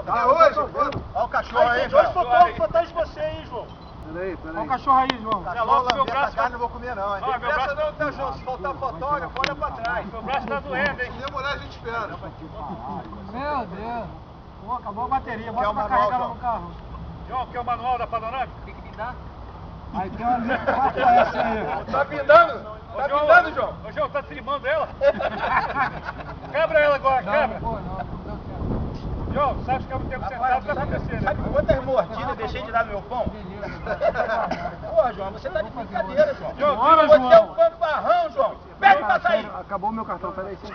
Ah, hoje? Olha o cachorro aí, João. Dois fotógrafos atrás de você aí, João. Peraí. Olha o cachorro aí, João. Você é louco, meu braço. Carne não vou comer não, hein? Ó, meu braço não tá, João. Se faltar fotógrafo, olha pra trás. Meu braço tá doendo, hein? Se demorar, a gente espera. Meu Deus. Pô, acabou a bateria. Quer Bota o pra manual, carregar João? no carro. João, quer o manual da panorâmica? O que me dá? Aí tem uma linha, qual é essa aí? Tá pindando? Tá pindando, João? Ô, João, tá trimando ela? Quebra ela agora, quebra. João, sabe que eu não tenho sentado, vai acontecer, né? Sabe quantas mordidas eu deixei de dar no meu pão? Porra, João, você tá de brincadeira, João. João, bora, Você é João. um fanfarrão, João. Pede pra sair. Acabou meu cartão, peraí. Eu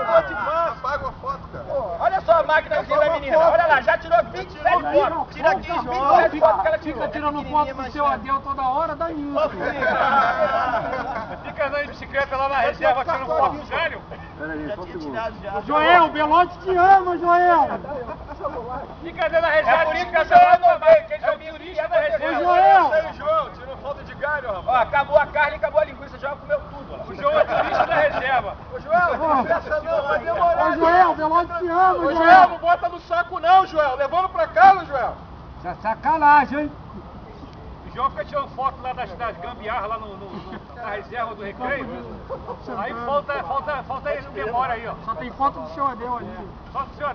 vou te falar. Paga uma foto, cara. Olha só a máquinazinha da menina. Olha lá, já tirou 27 fotos. Tira aqui as 27 fotos que ela tirou. Fica tirando foto do seu adeus toda hora, dá nisso. Fica andando de bicicleta lá na reserva tirando foto do velho. Peraí, só um segundo. Joel, o Belote te ama, Joel. Fica andando na reserva. Por isso que eu renovei, que eles são turistas da reserva. Ô, Joel. João, tirou foto de galho, rapaz. Ó, acabou a carne, acabou a linguiça, João comeu tudo. O João é turista da reserva. Ô, Joel, essa não vai demorar. Ô, Joel, o Belote te ama, Ô, Joel. Joel, não bota no saco não, Joel. Levando pra casa, Joel. Isso é sacanagem, hein? O João fica tirando foto lá das gambiarras, lá na reserva do recreio. Aí falta ele memória aí, ó. Só tem foto do seu adeus ali. Só do seu